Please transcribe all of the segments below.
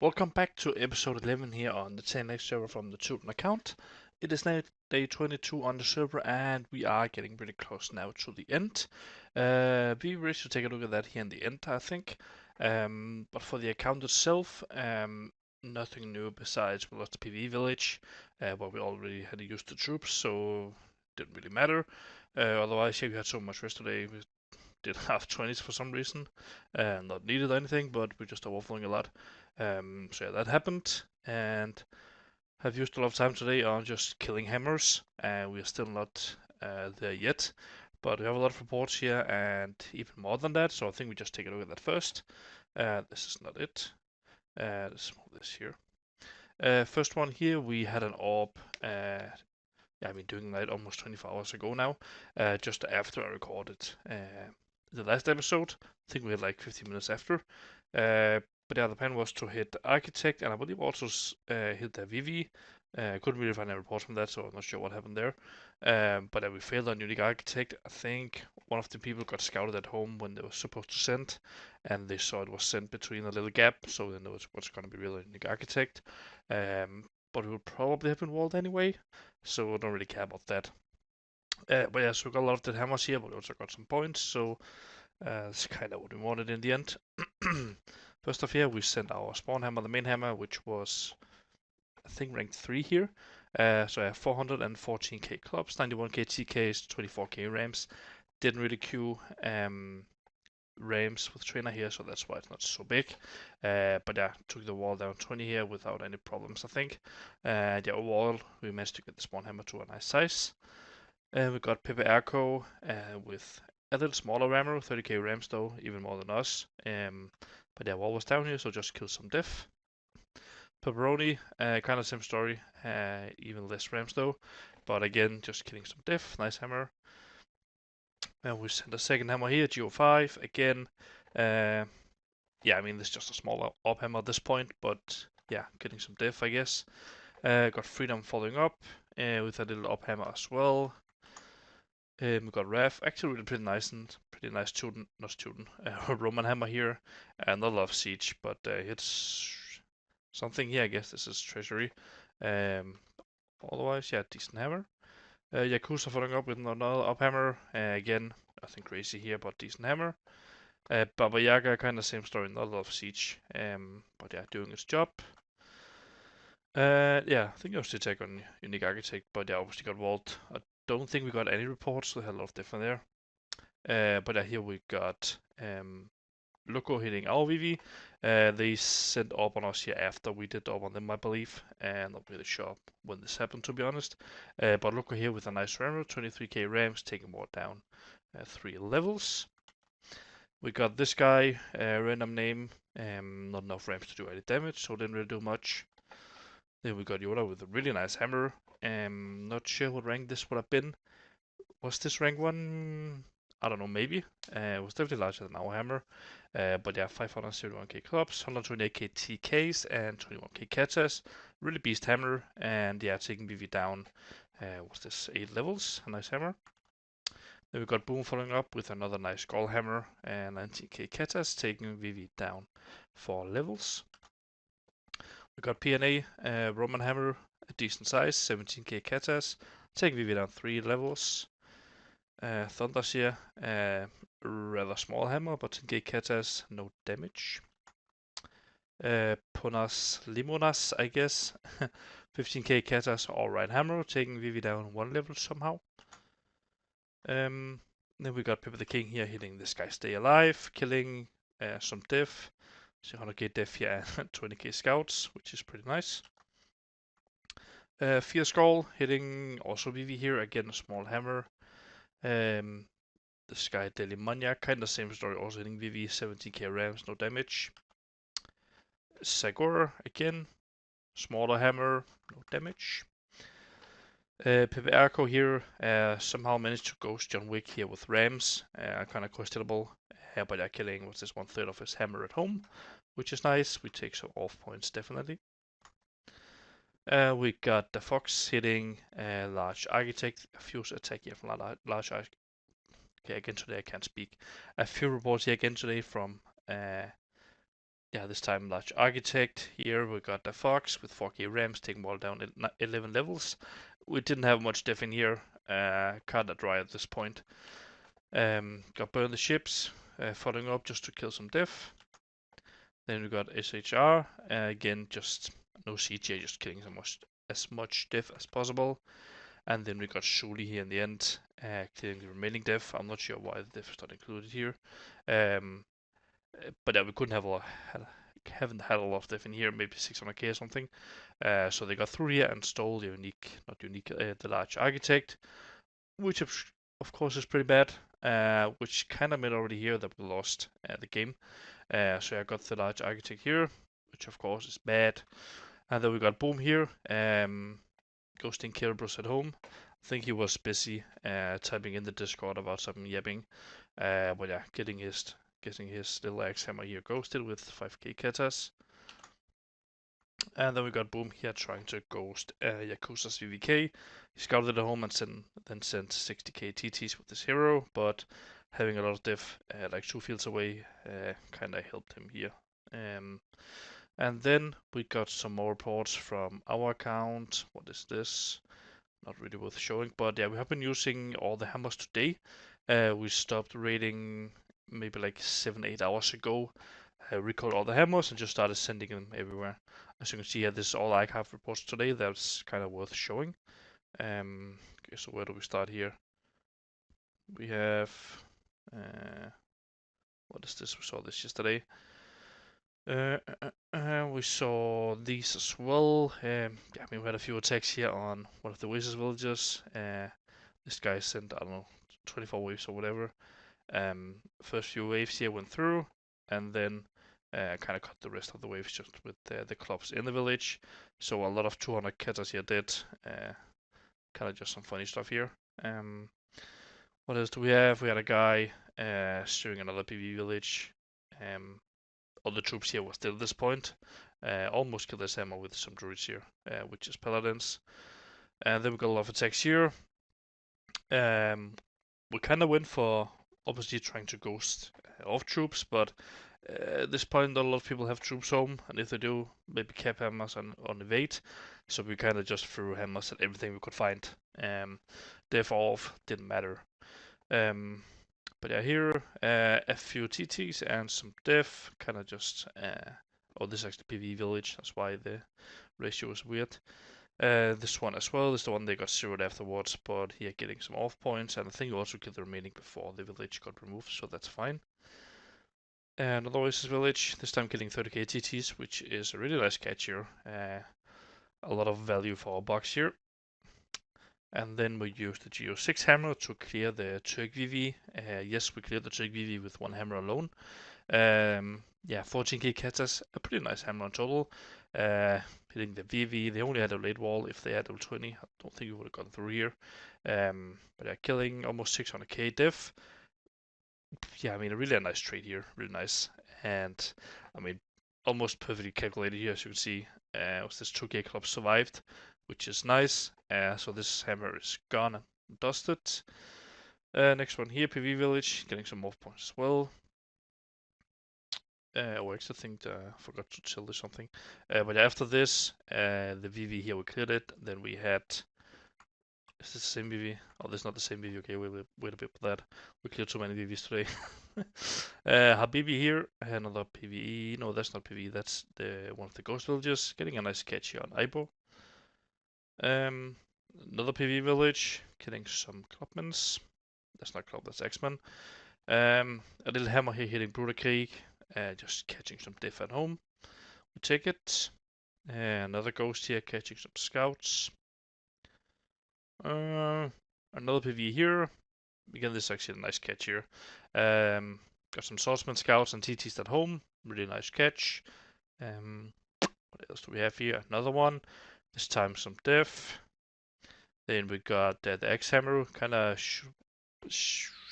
Welcome back to episode 11 here on the 10x server from the Teuton account. It is now day 22 on the server and we are getting pretty close now to the end. We really should take a look at that here in the end, I think. But for the account itself, nothing new besides we lost the PvE village, but we already had used the troops, so didn't really matter. Otherwise, yeah, we had so much yesterday. We did have 20s for some reason. Not needed anything, but we just are waffling a lot. So yeah, that happened, and have used a lot of time today on just killing hammers. We are still not there yet, but we have a lot of reports here, and even more than that. So I think we just take a look at that first. This is not it. Let's move this here. First one here, we had an orb. Yeah, I've been doing that almost 24 hours ago now, just after I recorded the last episode. I think we had like 15 minutes after. But yeah, the plan was to hit Architect, and I believe also hit the VV. Couldn't really find any reports from that, so I'm not sure what happened there. But we failed on Unique Architect. I think one of the people got scouted at home when they were supposed to send, and they saw it was sent between a little gap, so they know it's what's going to be really Unique Architect. But we would probably have been walled anyway, so I don't really care about that. But yeah, so we got a lot of the hammers here, but we also got some points, so that's kind of what we wanted in the end. First off here, we sent our spawn hammer, the main hammer, which was, I think, ranked 3 here. So I have 414k clubs, 91k TKs, 24k rams. Didn't really queue rams with trainer here, so that's why it's not so big. But yeah, took the wall down 20 here without any problems, I think. Yeah, overall, we managed to get the spawn hammer to a nice size. We got Pepe Arco with a little smaller rammer, 30k rams though, even more than us. But yeah, wall was down here, so just kill some diff. Pepperoni, kind of same story, even less rams though. But again, just killing some diff, nice hammer. And we sent a second hammer here, GO5, again. Yeah, I mean, this is just a small op hammer at this point, but yeah, getting some diff, I guess. Got Freedom following up with a little op hammer as well. We got Rev, actually really pretty nice and pretty nice Teuton, not Teuton, Roman hammer here, and not a lot of siege, but it's something here. I guess this is treasury. Otherwise, yeah, decent hammer. Yakuza following up with another up hammer. Again, nothing crazy here, but decent hammer. Baba Yaga, kind of same story, not a lot of siege, but yeah, doing its job. Yeah, I think I was to take on Unique Architect, but yeah, obviously got walled. I don't think we got any reports, so we had a lot of different there. But here we got Loco hitting our VV. They sent up on us here after we did up on them, I believe. And not really sure when this happened, to be honest. But Loco here with a nice rammer, 23k rams, taking more down 3 levels. We got this guy, random name, not enough rams to do any damage, so didn't really do much. Then we got Yoda with a really nice hammer. Not sure what rank this would have been. Was this rank 1? I don't know, maybe. It was definitely larger than our hammer. But yeah, 571k clubs, 128k TKs, and 21k katas. Really beast hammer, and yeah, taking BV down. What's this? 8 levels. A nice hammer. Then we got Boom following up with another nice skull hammer, and 19k katas, taking VV down 4 levels. We got PNA, Roman hammer, a decent size, 17k katas, taking VV down 3 levels. Thunderseer, rather small hammer, but 10k katas, no damage. Ponas Limonas, I guess, 15k katas, alright hammer, taking VV down 1 level somehow. Then we got Pippa the King here hitting this guy stay alive, killing some diff. 100k diff here and 20k scouts, which is pretty nice. Fierce Skull hitting also VV here, again a small hammer. This guy Daily Maniac, kind of same story, also hitting VV, 17k rams, no damage. Sagor again, smaller hammer, no damage. Pepe Arco here somehow managed to ghost John Wick here with rams, kind of questionable, but yeah, killing what's this 1/3 of his hammer at home, which is nice. We take some off points definitely. We got the Fox hitting large architect, a fuse attack here from large architect. Okay, again today I can't speak. A few reports here again today from yeah, this time large architect. Here we got the fox with 4k rams taking wall down 11 levels. We didn't have much def in here. Kinda dry at this point. Got burn the ships, following up just to kill some def. Then we got SHR, again just no CTA, just killing as much def as possible. And then we got Shuli here in the end, clearing the remaining def. I'm not sure why the def is not included here. But yeah, we couldn't haven't had a lot of def in here, maybe 600k or something. So they got through here and stole the the large architect, which of course is pretty bad. Which kind of made already here that we lost the game. So I got the large architect here, which of course is bad. And then we got Boom here, ghosting Kerberos at home. I think he was busy typing in the Discord about something yapping. But yeah, getting his little axe hammer here ghosted with 5k katas. And then we got Boom here trying to ghost Yakuza's VVK. He scouted at home and then sent 60k TTs with this hero, but having a lot of diff like 2 fields away kinda helped him here. And then we got some more reports from our account. What is this? Not really worth showing, but yeah, we have been using all the hammers today. We stopped raiding maybe like 7-8 hours ago. Recalled all the hammers and just started sending them everywhere. As you can see here, this is all I have reports today. That's kind of worth showing. Okay, so where do we start here? We have what is this? We saw this yesterday. We saw these as well. Yeah, I mean, we had a few attacks here on one of the Wizards villages. This guy sent, I don't know, 24 waves or whatever. First few waves here went through, and then kind of cut the rest of the waves just with the clubs in the village. So a lot of 200 katas here did. Kind of just some funny stuff here. What else do we have? We had a guy steering another PV village. All the troops here were still at this point. Almost killed this hammer with some druids here, which is paladins. And then we got a lot of attacks here. We kind of went for obviously trying to ghost off troops, but at this point not a lot of people have troops home, and if they do, maybe cap hammers on evade. So we kind of just threw hammers at everything we could find. Def off didn't matter. But yeah, here a few TTs and some def, kind of just. Oh, this is actually PV village. That's why the ratio is weird. This one as well is the one they got zeroed afterwards, but here getting some off points, and I think you also killed the remaining before the village got removed, so that's fine. And another Oasis village, this time killing 30k TTs, which is a really nice catch here. A lot of value for our box here. And then we used the Geo6 hammer to clear the Turk VV. Yes, we cleared the Turk VV with one hammer alone. Yeah, 14k katas, a pretty nice hammer in total. Hitting the VV, they only had a late wall. If they had level 20, I don't think we would have gone through here. But yeah, killing almost 600k diff. Yeah, I mean, a really nice trade here, really nice. And I mean, almost perfectly calculated here, as you can see. Was this 2k club survived, which is nice. So this hammer is gone and dusted. Next one here, PV Village, getting some more points as well. Or actually, I think I forgot to tell you something. But after this, the VV here we cleared it. Then we had. Is this the same VV? Oh, this is not the same VV. Okay, wait a bit for that. We cleared too many VVs today. Habibi here, another PVE. No, that's not PVE. That's the one of the ghost villages. Getting a nice catch here on Aibo. Another PV village. Killing some clubmans. That's not club. That's X-Men. A little hammer here hitting Bruderkrieg. Just catching some diff at home. We take it. Another ghost here catching some scouts. Another PV here. Again, this is actually a nice catch here. Got some swordsman scouts and TTs at home. Really nice catch. What else do we have here? Another one. This time some diff. Then we got the X hammer. Kind of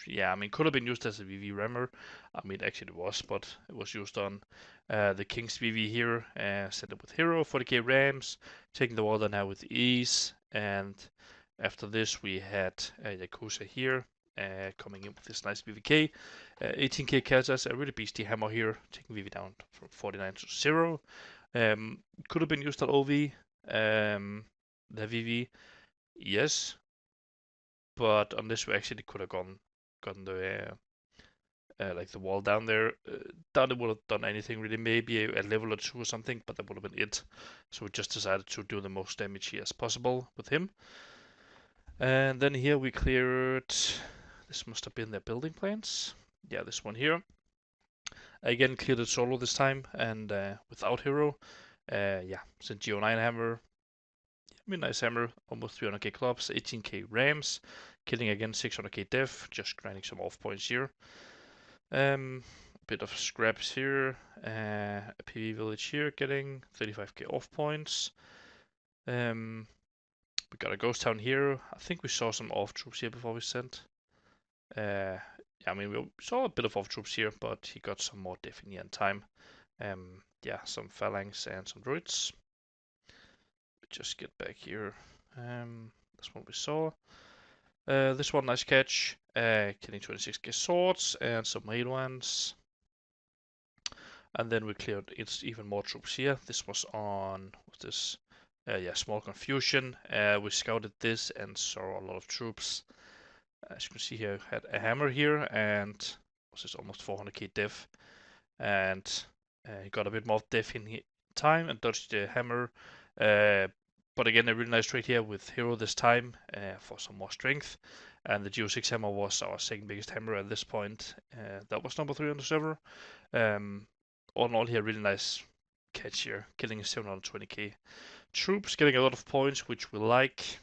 yeah, I mean, could have been used as a VV rammer. I mean, actually it was, but it was used on the King's VV here. Set up with hero, 40k rams, taking the water now with ease. And after this, we had Yakuza here, coming in with this nice VVK. 18k Kazas, a really beastie hammer here, taking VV down from 49 to 0. Could have been used at OV, the VV, yes, but on this we actually could have gotten the like the wall down there. Doubt it would have done anything really, maybe a level or two or something, but that would have been it. So we just decided to do the most damage here as possible with him. And then here we cleared, this must have been their building plans. Yeah, this one here. Again, cleared it solo this time and without hero. Yeah, since Geo9 hammer, nice hammer, almost 300k clubs, 18k rams, killing again 600k def, just grinding some off points here. A bit of scraps here, a PV village here, getting 35k off points. We got a ghost town here. I think we saw some off troops here before we sent. Yeah, I mean, we saw a bit of off troops here, but he got some more def in the end time. Yeah, some phalanx and some druids. Just get back here. That's what we saw. This one, nice catch. Killing 26k swords and some main ones. And then we cleared even more troops here. This was on, what's this? Yeah, small confusion. We scouted this and saw a lot of troops. As you can see here, had a hammer here and was this almost 400k def. And he got a bit more def in time and dodged the hammer. But again, a really nice trade here with hero this time for some more strength. And the Geo6 hammer was our second biggest hammer at this point. That was number 3 on the server. All in all here, really nice catch here, killing 720k troops, getting a lot of points, which we like.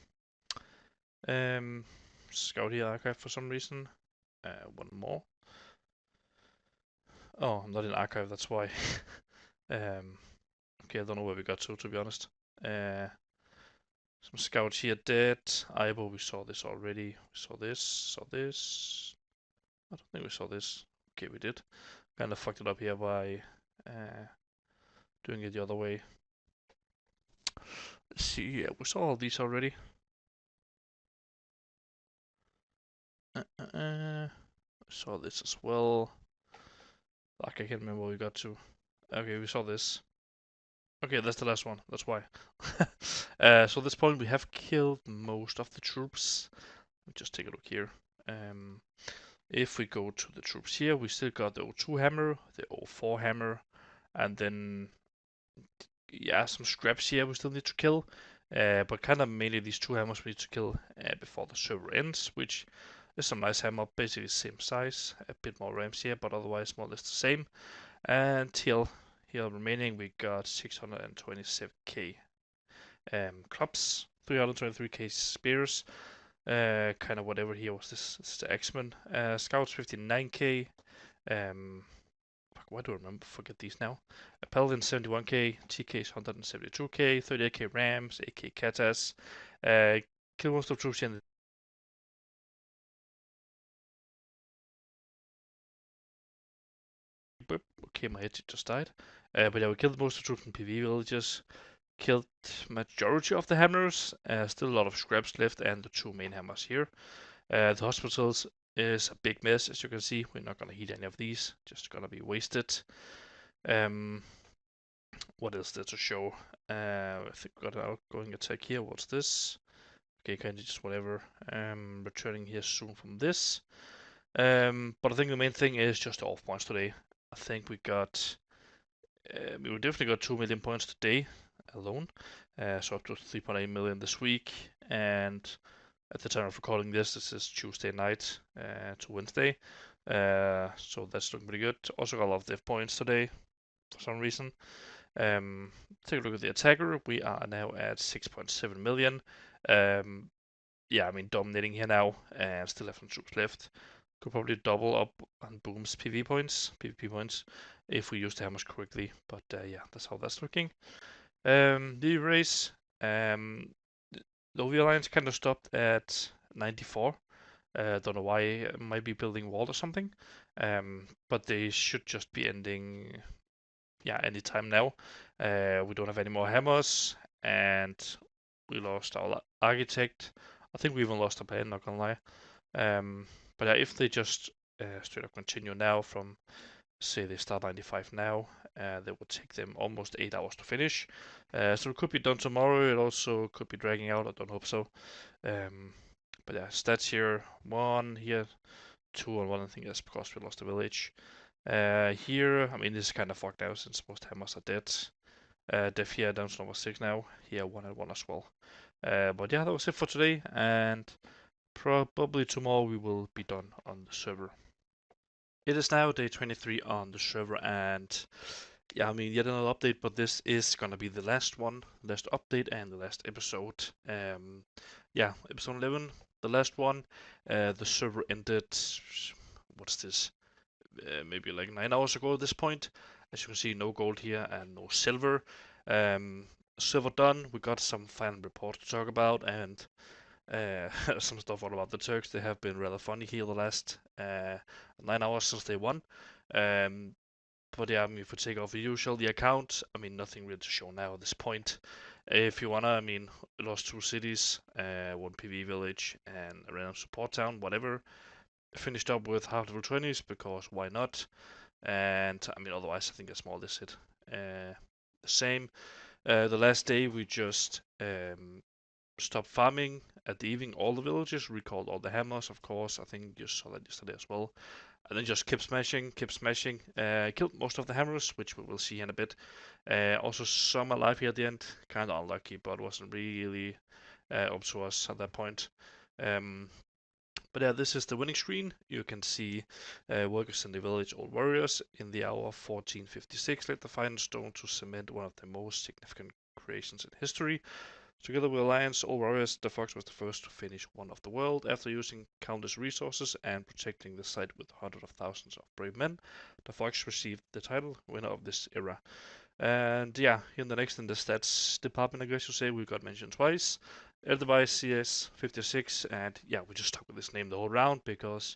Scout here archive for some reason. One more. Oh, I'm not in archive, that's why. Okay, I don't know where we got to be honest. Some scouts here dead. Ibo, we saw this already. We saw this. I don't think we saw this. Okay, we did. Kind of fucked it up here by doing it the other way. Let's see, yeah, we saw all these already. Saw this as well. Like, I can't remember what we got to. Okay, we saw this. Okay, that's the last one. That's why. So at this point, we have killed most of the troops. Let me just take a look here. If we go to the troops here, we still got the O2 hammer, the O4 hammer, and then yeah, some scraps here we still need to kill. But kind of mainly these 2 hammers we need to kill before the server ends, which is some nice hammer, basically same size, a bit more rams here, but otherwise more or less the same. And here remaining we got 627k clubs, 323k spears, kind of whatever here was this is the X-Men. Scouts 59k. Why do I remember? Forget these now. Paladin 71k, TKs 172k, 38k Rams, 8k Katas. Kill most of troops here in the okay, my head just died. But yeah, we killed most of the troops in PV villages. Killed majority of the hammers. Still a lot of scraps left and the 2 main hammers here. The hospitals is a big mess, as you can see. We're not gonna heat any of these. Just gonna be wasted. What is there to show? I think we got an outgoing attack here. What's this? Okay, kind of just whatever. Returning here soon from this. But I think the main thing is just the off points today. I think we definitely got 2 million points today alone. So up to 3.8 million this week. And at the time of recording this is Tuesday night to Wednesday. So that's looking pretty good. Also got a lot of dev points today for some reason. Take a look at the attacker. We are now at 6.7 million. Yeah, I mean, dominating here now, and still have some troops left. Could probably double up on Boom's PvP points, if we use the hammers correctly. But yeah, that's how that's looking. The race, the OV Alliance kind of stopped at 94. Don't know why. Might be building wall or something. But they should just be ending, yeah, anytime now. We don't have any more hammers, and we lost our architect. I think we even lost a plan, not gonna lie. But if they just straight up continue now from, say they start 95 now, that would take them almost 8 hours to finish. So it could be done tomorrow. It also could be dragging out. I don't hope so. But yeah, stats here: 1 here, 2 on 1. I think that's because we lost the village. Here, I mean, this is kind of fucked now since most hammers are dead. Def here down to number 6 now. Here 1 and 1 as well. But yeah, that was it for today, and probably tomorrow we will be done on the server. It is now day 23 on the server, and yeah, I mean, yet another update, but this is gonna be the last one, last update, and the last episode. Yeah, episode 11, the last one. The server ended, what's this? Maybe like 9 hours ago at this point. As you can see, no gold here and no silver. Um, Server done. We got some final reports to talk about, and some stuff all about the Turks. They have been rather funny here the last 9 hours since they won. But yeah, I mean, if we take off the usual, the account, I mean, nothing really to show now at this point. If you wanna, I mean, we lost 2 cities, 1 PV village, and a random support town, whatever. Finished up with half level 20s because why not? And I mean, otherwise, I think that's more or less it. The same. The last day, we just stopped farming at the evening. All the villages, recalled all the hammers, of course. I think you saw that yesterday as well. And then just kept smashing, kept smashing. Killed most of the hammers, which we will see in a bit. Also, some alive here at the end. Kind of unlucky, but wasn't really up to us at that point. But yeah, this is the winning screen. You can see workers in the village, old warriors, in the hour 1456 laid the final stone to cement one of the most significant creations in history. Together with Alliance, old warriors, the Fox was the first to finish one of the world. After using countless resources and protecting the site with hundreds of thousands of brave men, the Fox received the title winner of this era. And yeah, in the next in the stats department, I guess you say, we got mentioned twice. Eldevice CS56, and yeah, we just stuck with this name the whole round because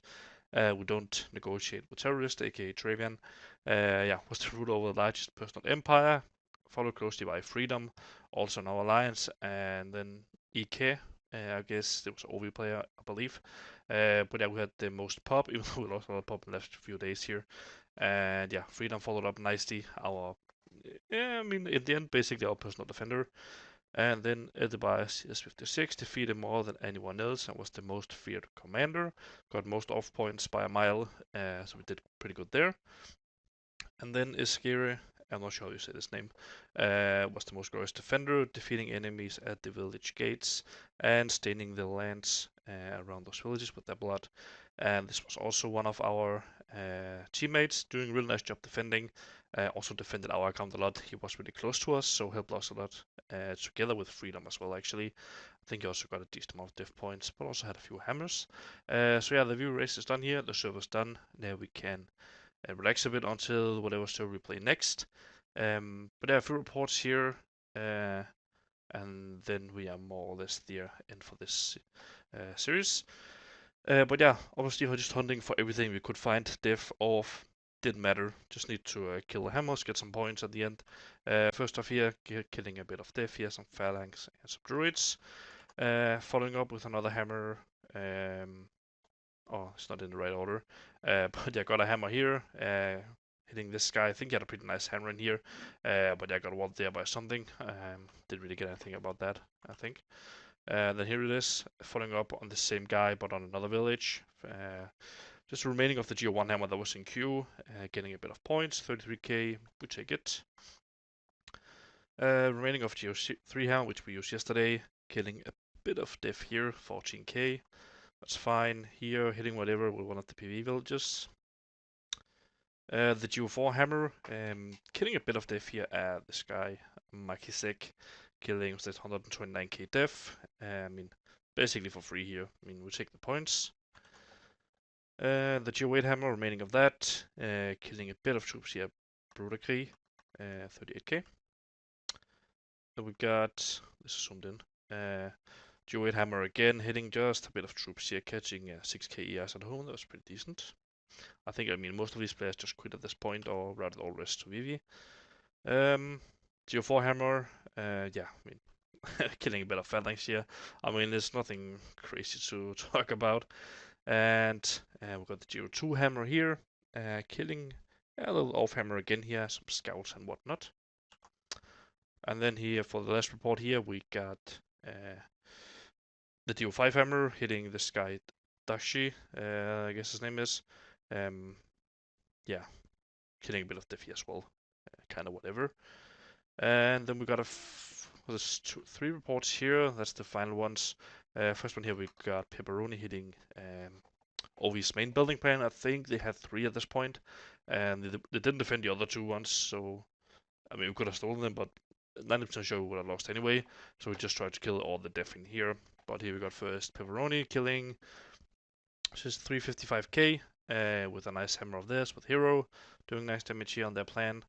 we don't negotiate with terrorists, aka Travian. Yeah, was the ruler over the largest personal empire, followed closely by Freedom, also in our alliance, and then EK. I guess there was an OV player, I believe. But yeah, we had the most pop, even though we lost a lot of pop in the last few days here. And yeah, Freedom followed up nicely. I mean, in the end, basically our personal defender. And then Eldebias is 56, defeated more than anyone else and was the most feared commander. Got most off points by a mile, so we did pretty good there. And then Iskiri, I'm not sure how you say this name, was the most glorious defender, defeating enemies at the village gates and staining the lands around those villages with their blood. And this was also one of our teammates doing a really nice job defending. Also defended our account a lot. He was really close to us, so helped us a lot. Together with Freedom as well, actually. I think he also got a decent amount of diff points, but also had a few hammers. So yeah, the view race is done here. The server's done. Now we can relax a bit until whatever server we play next. But there are a few reports here, and then we are more or less there end for this series. But yeah, obviously we're just hunting for everything we could find. Diff, off, didn't matter. Just need to kill the hammers, get some points at the end. First off here, killing a bit of diff here, some phalanx and some druids. Following up with another hammer. Oh, it's not in the right order. But yeah, got a hammer here. Hitting this guy. I think he had a pretty nice hammer in here. But yeah, got one there by something. Didn't really get anything about that, I think. Then here it is, following up on the same guy, but on another village. Just the remaining of the Geo1 hammer that was in queue, getting a bit of points, 33k, we take it. Remaining of Geo3 hammer, which we used yesterday, killing a bit of diff here, 14k. That's fine. Here, hitting whatever with one of the PV villages. The Geo4 hammer, killing a bit of diff here at this guy, Makisek, killing with 129k diff. I mean, basically for free here. I mean, we take the points. The Geo8 hammer, remaining of that, killing a bit of troops here, Bruderkrieg, 38k. Then we got, this is zoomed in, Geo8 hammer again, hitting just a bit of troops here, catching 6k ES at home. That was pretty decent. I think, I mean, most of these players just quit at this point, or rather all rest to Vivi. Geo4 hammer, yeah, I mean, killing a bit of phalanx here. I mean, there's nothing crazy to talk about. And we've got the 02 hammer here, killing a little off hammer again here, some scouts and whatnot. And then here for the last report here, we got the DO5 hammer hitting this guy Dashi, I guess his name is. Yeah, killing a bit of Diffie as well, kind of whatever. And then we got there's three reports here. That's the final ones. First one here we got Pepperoni hitting OV's main building plan. I think they had three at this point, and they didn't defend the other two ones. So I mean, we could have stolen them, but 90% sure we would have lost anyway. So we just tried to kill all the def in here. But here we got first Pepperoni killing just 355k with a nice hammer of this with hero, doing nice damage here on their plan.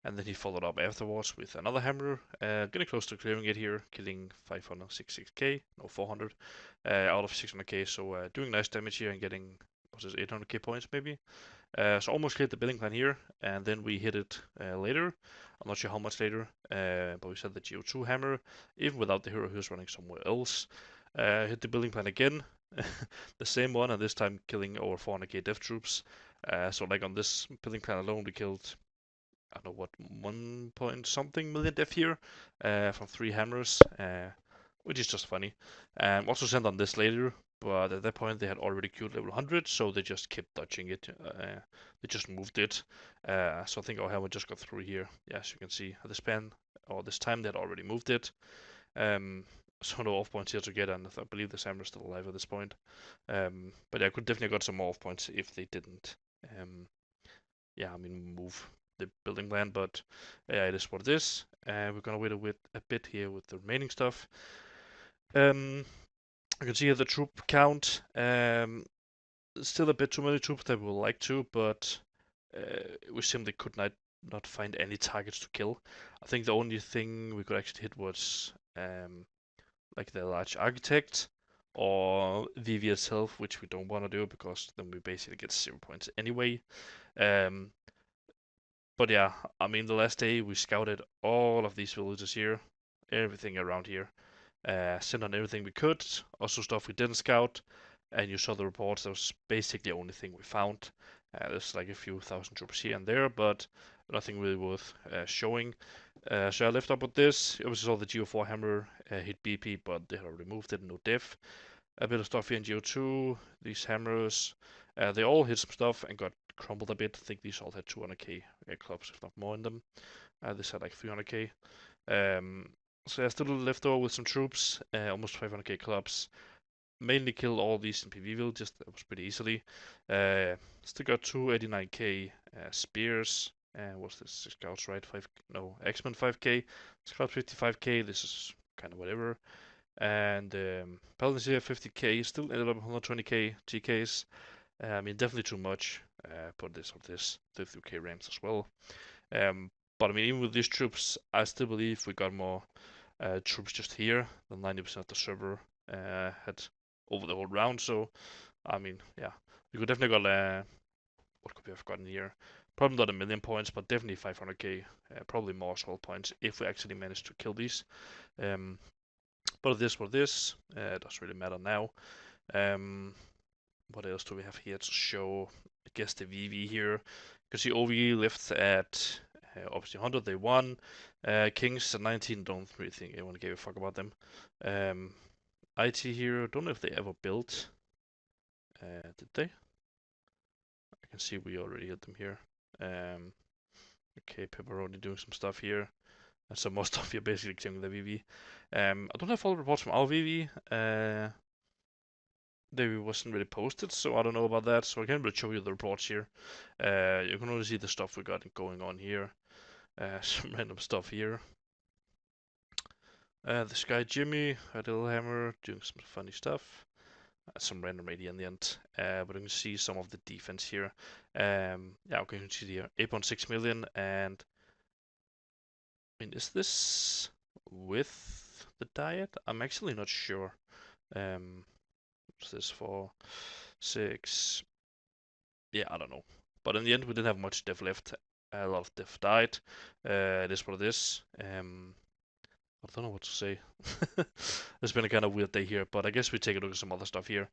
And then he followed up afterwards with another hammer, getting close to clearing it here, killing 566k, no 400, out of 600k. So doing nice damage here and getting, what's this, 800k points maybe. So almost cleared the building plan here, and then we hit it later. I'm not sure how much later, but we said the GO2 hammer, even without the hero who's running somewhere else. Hit the building plan again, the same one, and this time killing over 400k dev troops. So like on this building plan alone, we killed, I don't know what, 1 point something million dev here from 3 hammers, which is just funny. Also sent on this later, but at that point they had already queued level 100, so they just kept dodging it. They just moved it. So I think our hammer just got through here. Yeah, as you can see, at this time they had already moved it. So no off points here to get, and I believe this hammer is still alive at this point. But yeah, I could definitely got some more off points if they didn't. Yeah, I mean move the building plan, but yeah, it is what it is. We're gonna wait a bit here with the remaining stuff. You can see here the troop count. Still a bit too many troops that we would like to, but we simply could not find any targets to kill. I think the only thing we could actually hit was like the large architect or VV itself, which we don't want to do because then we basically get 0 points anyway. But yeah, I mean, the last day we scouted all of these villages here, everything around here, sent on everything we could, also stuff we didn't scout, and you saw the reports. That was basically the only thing we found. There's like a few thousand troops here and there, but nothing really worth showing. So I left up with this. It was just all the GO4 hammer hit BP, but they had removed it, no diff. A bit of stuff here in GO2, these hammers. They all hit some stuff and got crumbled a bit. I think these all had 200k clubs, if not more in them. This had like 300k. So I still left over with some troops, almost 500k clubs. Mainly killed all these in PvVille, just that was pretty easily. Still got 289k spears. What's this? Scouts, right? X-Men 5k. Scouts 55k. This is kind of whatever. And Paladins here 50k. Still ended up 120k GKs. I mean, definitely too much. But this 33k ranks as well. But I mean, even with these troops, I still believe we got more troops just here than 90% of the server had over the whole round. So, I mean, yeah, we could definitely got what could we have gotten here? Probably not a million points, but definitely 500k, probably more as well points if we actually managed to kill these. But this for this, doesn't really matter now. What else do we have here to show? I guess the VV here. You can see OV left at obviously 100, they won. Kings at 19, don't really think anyone gave a fuck about them. IT here, don't know if they ever built. Did they? I can see we already hit them here. Okay, Pepperoni doing some stuff here. And some more stuff here, basically killing the VV. I don't have all the reports from our VV. They wasn't really posted, so I don't know about that. So I can't really show you the reports here. You can only see the stuff we got going on here. Some random stuff here. This guy Jimmy, a little hammer, doing some funny stuff. Some random AD in the end. But you can see some of the defense here. Yeah, okay, you can see here 8.6 million. And I mean, is this with the diet? I'm actually not sure. What's this for? 6. Yeah, I don't know. But in the end, we didn't have much diff left. A lot of diff died. It is what it is. I don't know what to say. It's been a kind of weird day here, but I guess we take a look at some other stuff here.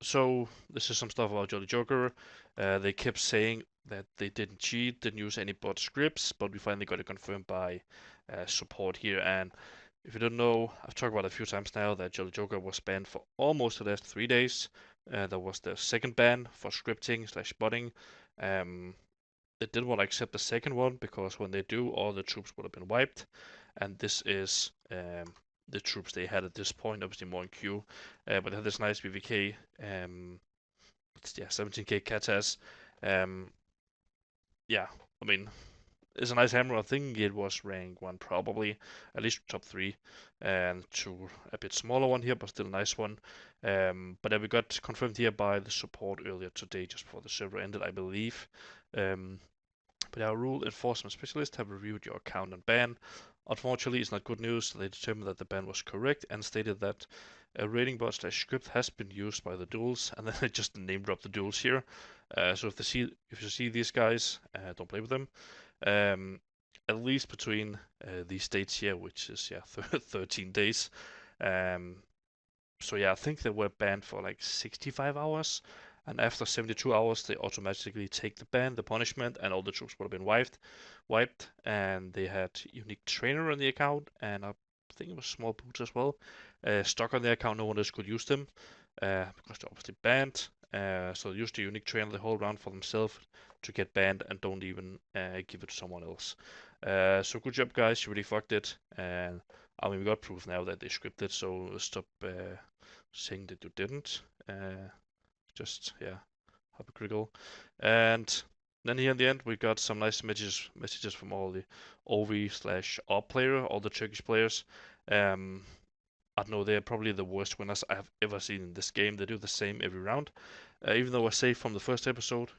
So this is some stuff about Jolly Joker. They kept saying that they didn't cheat, didn't use any bot scripts, but we finally got it confirmed by support here. And if you don't know, I've talked about it a few times now that Jolly Joker was banned for almost the last 3 days. That was the second ban for scripting slash botting. Um, they didn't want to accept the second one because when they do, all the troops would have been wiped. And this is the troops they had at this point, obviously more in queue. But they had this nice BVK, yeah, 17k Katas. Um, yeah, I mean, it's a nice hammer. I think it was rank 1 probably, at least top 3. And to a bit smaller one here, but still a nice one. But then we got confirmed here by the support earlier today, just before the server ended, I believe. But our rule enforcement specialists have reviewed your account and ban. Unfortunately, it's not good news. They determined that the ban was correct and stated that a rating bot slash script has been used by the duels, and then they just name drop the duels here. So if you see these guys, don't play with them. Um, at least between these dates here, which is yeah 13 days. Um, so yeah, I think they were banned for like 65 hours, and after 72 hours, they automatically take the ban, the punishment, and all the troops would have been wiped. And they had unique trainer on the account, and I think it was small boots as well, stuck on the account. No one else could use them because they're obviously banned. So they used the unique trainer the whole round for themselves to get banned, and don't even give it to someone else. So good job, guys. You really fucked it, and I mean, we got proof now that they scripted, so stop saying that you didn't. Just, yeah, hypocritical. And then here in the end, we got some nice messages from all the OV slash ARP player, all the Turkish players. Um, I don't know, they're probably the worst winners I have ever seen in this game. They do the same every round. Even though I say from the first episode,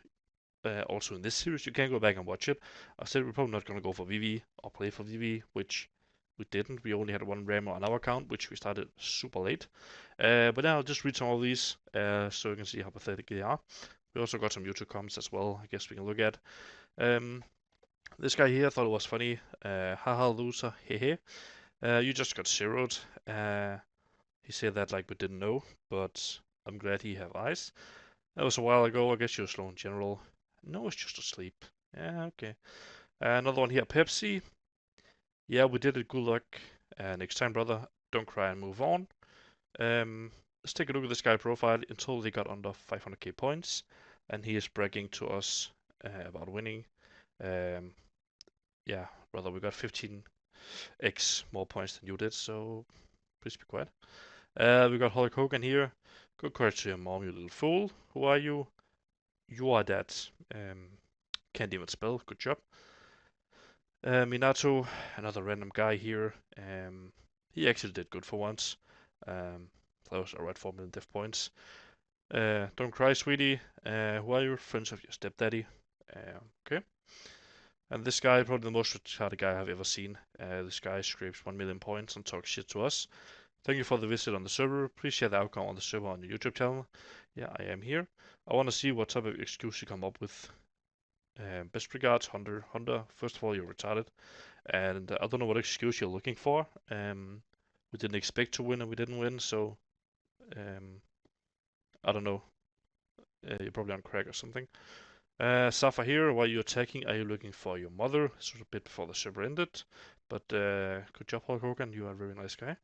also in this series, you can go back and watch it. I said we're probably not going to go for VV or play for VV, which we didn't. We only had one Rammer on our account, which we started super late. But now I'll just read some of these so you can see how pathetic they are. We also got some YouTube comments as well, I guess we can look at. Um, this guy here thought it was funny. Haha, loser, hehe. You just got zeroed. He said that like we didn't know, but I'm glad he have eyes. That was a while ago. I guess you're slow in general. No, it's just asleep. Yeah, okay. Another one here, Pepsi. Yeah, we did it. Good luck. Next time, brother. Don't cry and move on. Let's take a look at this guy profile. In total, he got under 500k points, and he is bragging to us about winning. Um, yeah, brother, we got 15x more points than you did, so please be quiet. We got Hulk Hogan here. Good courage to your mom, you little fool. Who are you? You are that. Can't even spell. Good job. Minato, another random guy here. He actually did good for once. That was alright 4 million diff points. Don't cry, sweetie. Who are you? Friends of your stepdaddy. Okay. And this guy, probably the most retarded guy I've ever seen. This guy scrapes 1 million points and talks shit to us. Thank you for the visit on the server. Please share the outcome on the server on your YouTube channel. Yeah, I am here. I want to see what type of excuse you come up with. Best regards, Hunter. Hunter, first of all, you're retarded. And I don't know what excuse you're looking for. We didn't expect to win and we didn't win, so I don't know. You're probably on crack or something. Safa here, why are you attacking? Are you looking for your mother? This was a bit before the server ended, but good job, Hulk Hogan. You are a very nice guy.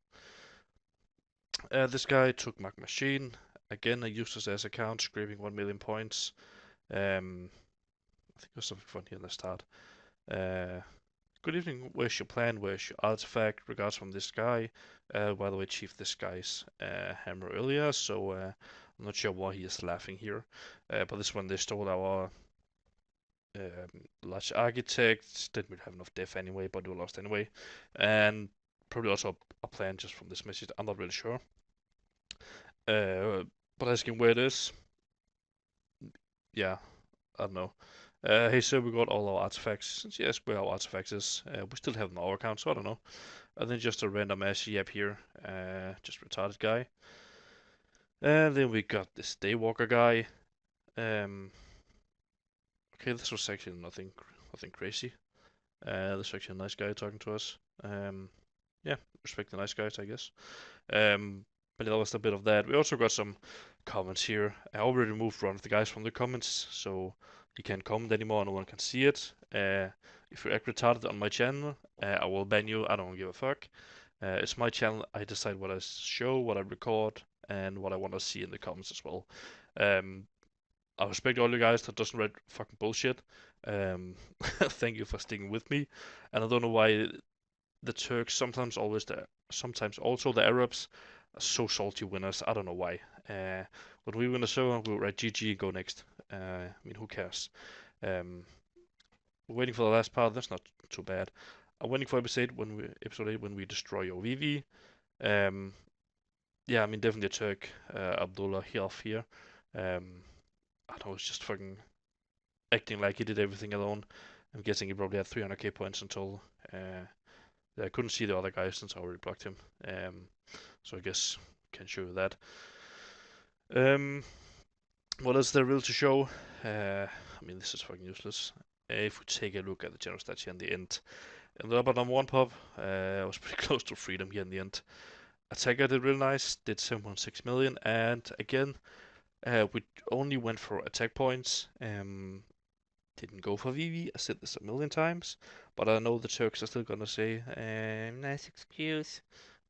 This guy took my machine. Again, I used this as account, scraping 1 million points. I think there's something fun here. Let's start. Uh, Good evening. Where's your plan? Where's your artifact? Regards from this guy. By the way, Chief, this guy's hammer earlier, so I'm not sure why he is laughing here. But this one, they stole our large architect. Didn't really have enough def anyway, but we lost anyway. And probably also a plan just from this message. I'm not really sure. But asking where it is, yeah, I don't know. Hey sir, we got all our artifacts. Since you asked where our artifacts is, we still have them on our account, so I don't know. And then just a random ass yap here, just retarded guy. And then we got this Daywalker guy. Okay, this was actually nothing crazy. This was actually a nice guy talking to us. Yeah, respect the nice guys, I guess. Um, But that was a bit of that. We also got some comments here. I already removed one of the guys from the comments, so you can't comment anymore. No one can see it. If you act retarded on my channel, I will ban you. I don't give a fuck. It's my channel. I decide what I show, what I record, and what I want to see in the comments as well. Um, I respect all you guys that doesn't read fucking bullshit. Thank you for sticking with me. And I don't know why the Turks, sometimes also the Arabs, are so salty winners. I don't know why. But we win a server, we'll write GG and go next. I mean, who cares? Um, we're waiting for the last part. That's not too bad. I'm waiting for episode 8 when we destroy your VV. Um, yeah, I mean definitely a Turk, Abdullah here. Um, I know it's just fucking acting like he did everything alone. I'm guessing he probably had 300k points until I couldn't see the other guy since I already blocked him. So I guess can show you that. What else there real to show? I mean, this is fucking useless. If we take a look at the general stats here in the end. In the number one pop, I was pretty close to freedom here in the end. Attacker did really nice, did 7.6 million, and again, we only went for attack points. Didn't go for VV. I said this a million times, but I know the Turks are still gonna say, nice excuse.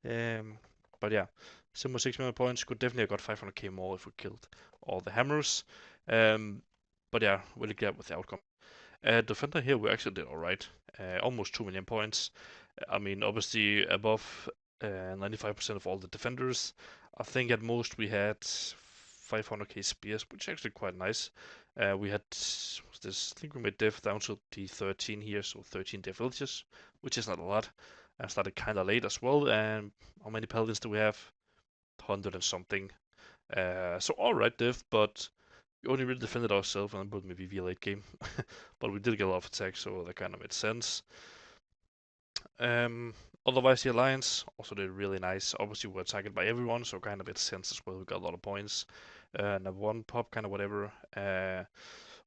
But yeah, 7.6 million points. Could definitely have got 500k more if we killed all the hammers. But yeah, really glad with the outcome. Defender here, we actually did alright. Almost 2 million points. I mean, obviously above 95% of all the defenders. I think at most we had 500k spears, which is actually quite nice. We had this. I think we made def down to the 13 here, so 13 def villages, which is not a lot. I started kind of late as well. And how many paladins do we have? 100 and something. So alright diff, but we only really defended ourselves and put maybe V late game. But we did get a lot of attacks, so that kind of made sense. Otherwise, the Alliance also did really nice. Obviously, we were targeted by everyone, so kind of made sense as well. We got a lot of points. Number one pop, kind of whatever.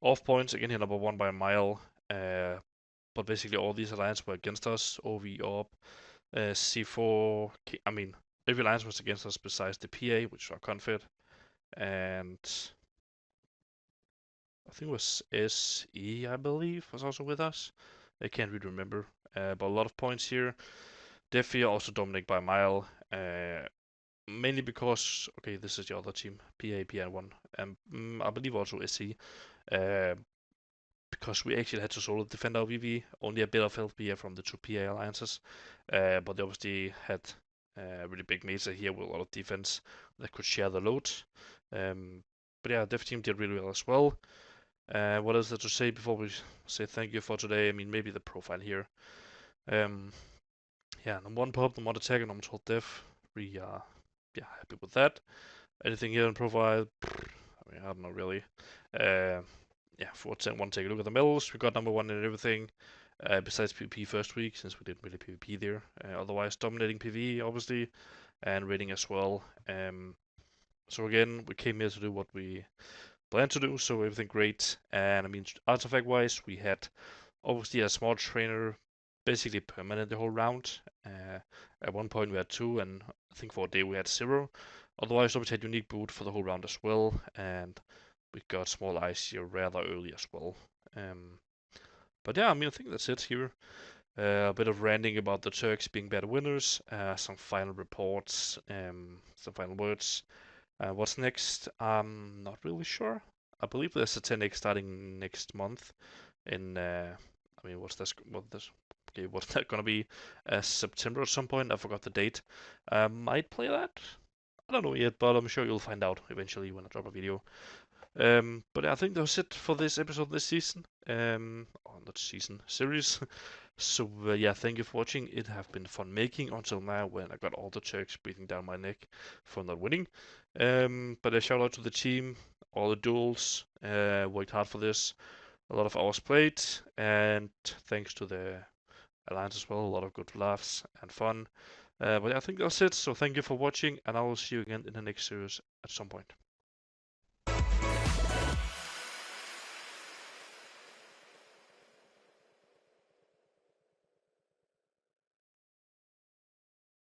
Off points, again, here number one by a mile. But basically, all these alliances were against us. OV, OP, C4. I mean, every alliance was against us besides the PA, which are confed. And I think it was SE, I believe, was also with us. I can't really remember. But a lot of points here. Defia also dominate by a mile. Mainly because, okay, this is the other team, PA, PN1, and I believe also SC. Because we actually had to solo defend our VV, only a bit of help here from the two PA alliances. But they obviously had really big mesa here with a lot of defense that could share the load. But yeah, Def team did really well as well. What else is there to say before we say thank you for today? I mean, maybe the profile here. Yeah, number one pop, number one attack, and number 12 def. We are happy with that. Anything here in profile? I mean, I don't know really. Yeah, for one take a look at the medals. We got number one in everything. Besides PvP first week, since we didn't really PvP there. Otherwise, dominating PvE, obviously, and raiding as well. So again, we came here to do what we planned to do, so everything great. And I mean, artifact-wise, we had obviously a small trainer, basically permanent the whole round. At one point we had 2, and I think for a day we had 0. Otherwise, we had unique boot for the whole round as well, and we got small ice here rather early as well. But yeah, I mean, I think that's it here. A bit of ranting about the Turks being better winners, some final reports, some final words. What's next? I'm not really sure. I believe there's a 10x starting next month. I mean, what's this? Okay, what's that gonna be? September at some point. I forgot the date. Might play that. I don't know yet, but I'm sure you'll find out eventually when I drop a video. But I think that's it for this episode this season. Or not season, series. So yeah, thank you for watching. It have been fun making until now when I got all the Turks breathing down my neck for not winning. But a shout out to the team, all the duels, worked hard for this. A lot of hours played, and thanks to the Alliance as well, a lot of good laughs and fun. But I think that's it. So thank you for watching, and I will see you again in the next series at some point.